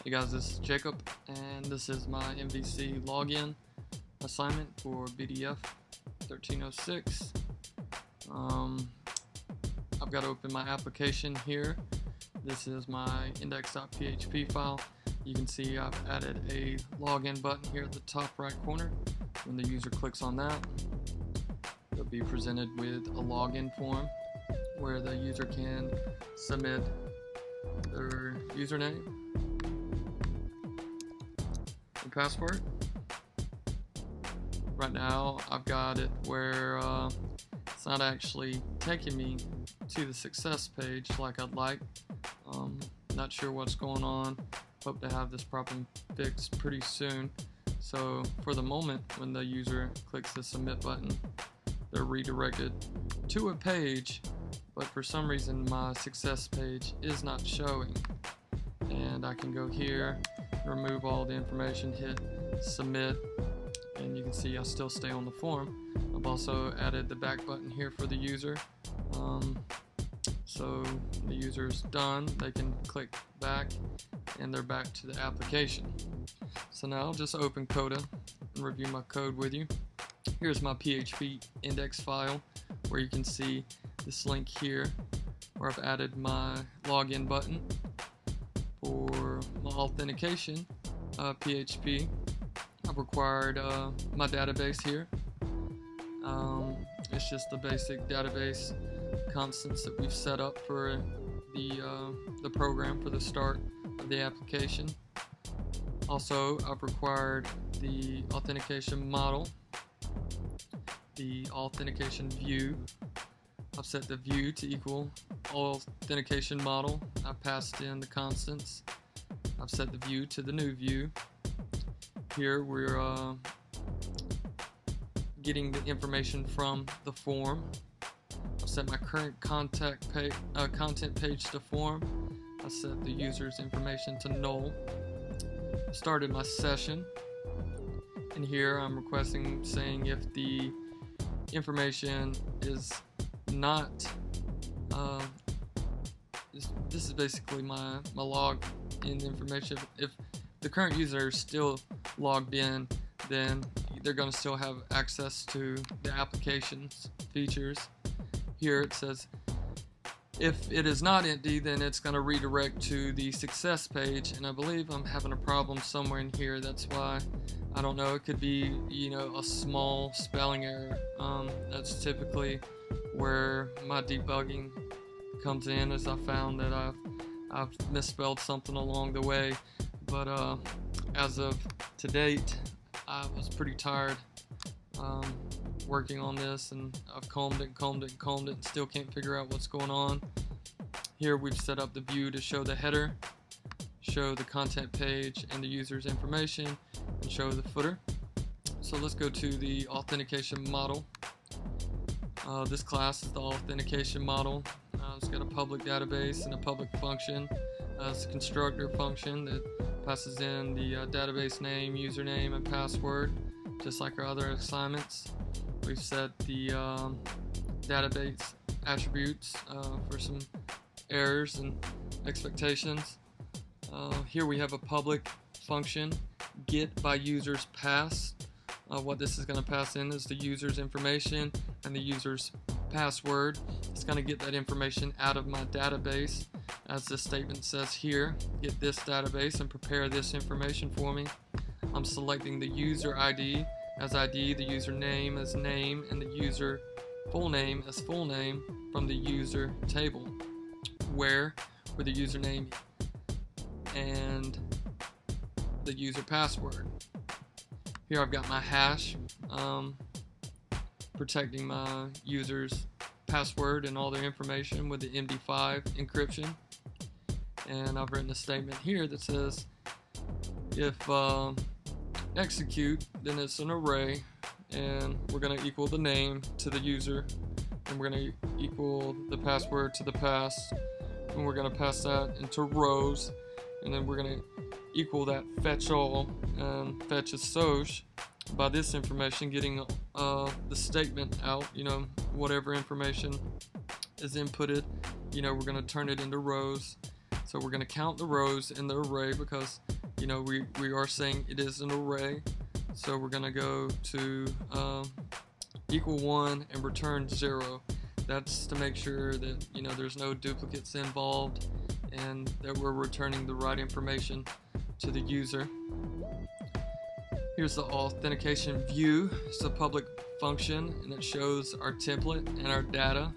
Hey guys, this is Jacob, and this is my MVC Login assignment for BDF1306. I've got to open my application here. This is my index.php file. You can see I've added a login button here at the top right corner. When the user clicks on that, they'll be presented with a login form where the user can submit their username and password. Right now I've got it where it's not actually taking me to the success page like I'd like. Not sure what's going on. Hope to have this problem fixed pretty soon. So for the moment, when the user clicks the submit button, they're redirected to a page, but for some reason my success page is not showing. And I can go here, remove all the information, hit submit, and you can see I still stay on the form. I've also added the back button here for the user. So the user's done, they can click back and they're back to the application. So now I'll just open Coda and review my code with you. Here's my PHP index file where you can see this link here where I've added my login button. For my authentication PHP, I've required my database here. It's just the basic database constants that we've set up for the program for the start of the application. Also, I've required the authentication model, the authentication view. I've set the view to equal authentication model. I've passed in the constants. I've set the view to the new view. Here we're getting the information from the form. I've set my current content page to form. I set the user's information to null. I've started my session, and here I'm requesting saying if the information is not this is basically my log in information. If the current user is still logged in, then they're going to still have access to the application's features. Here it says if it is not empty, then it's going to redirect to the success page, and I believe I'm having a problem somewhere in here. That's why, I don't know, it could be, a small spelling error. That's typically where my debugging comes in, as I found that I've misspelled something along the way. But as of to date, I was pretty tired working on this, and I've combed it and still can't figure out what's going on. Here we've set up the view to show the header, show the content page and the user's information, and show the footer. So let's go to the authentication model. This class is the authentication model. It's got a public database and a public function. It's a constructor function that passes in the database name, username, and password, just like our other assignments. We've set the database attributes for some errors and expectations. Here we have a public function, get by users pass. What this is going to pass in is the user's information and the user's password. It's going to get that information out of my database, as this statement says here. Get this database and prepare this information for me. I'm selecting the user ID as ID, the user name as name, and the user full name as full name from the user table, where for the username and the user password. Here I've got my hash, protecting my user's password and all their information with the MD5 encryption. And I've written a statement here that says if execute, then it's an array, and we're going to equal the name to the user, and we're going to equal the password to the pass, and we're going to pass that into rows, and then we're going to equal that fetch all and fetch assoc by this information, getting the statement out, whatever information is inputted, we're going to turn it into rows. So we're going to count the rows in the array because we are saying it is an array, so we're gonna go to equal 1 and return 0. That's to make sure that there's no duplicates involved and that we're returning the right information to the user. Here's the authentication view. It's a public function and it shows our template and our data.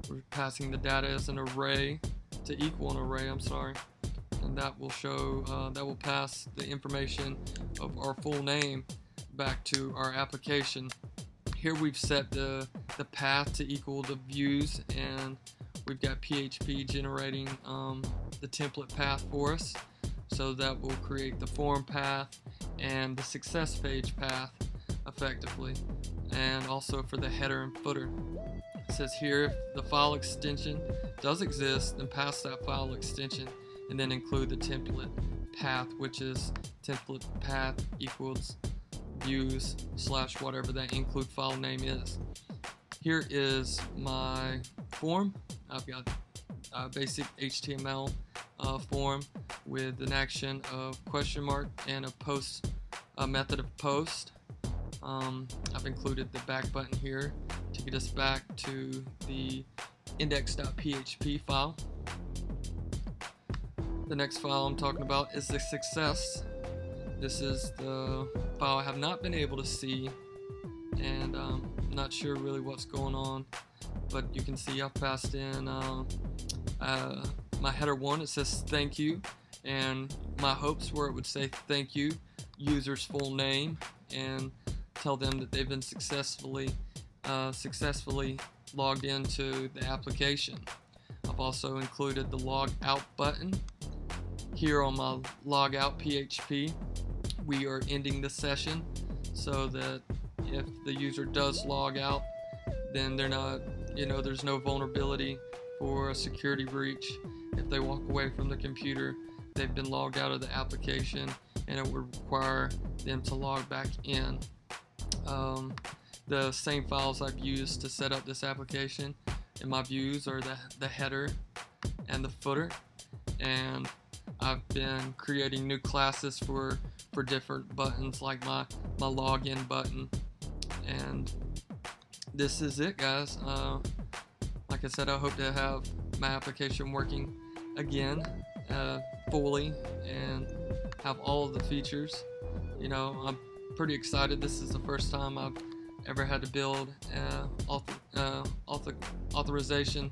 We're passing the data as an array to equal an array, and that will show that will pass the information of our full name back to our application. Here we've set the path to equal the views, and we've got PHP generating the template path for us, so that will create the form path and the success page path effectively, and also for the header and footer. It says here, if the file extension does exist, then pass that file extension and then include the template path, which is template path equals views / whatever that include file name is. Here is my form. I've got a basic HTML form with an action of question mark and a method of post. I've included the back button here to get us back to the index.php file. The next file I'm talking about is the success. This is the file I have not been able to see, and I'm not sure really what's going on, but you can see I've passed in my header 1. It says thank you, and my hopes were it would say thank you, user's full name, and tell them that they've been successfully logged into the application. I've also included the log out button. Here on my log out PHP, we are ending the session so that if the user does log out, then they're not, there's no vulnerability for a security breach. If they walk away from the computer, they've been logged out of the application, and it would require them to log back in. The same files I've used to set up this application in my views are the header and the footer, and I've been creating new classes for different buttons, like my login button. And this is it, guys. Like I said, I hope to have my application working again fully and have all of the features. I'm pretty excited. This is the first time I've ever had to build authorization,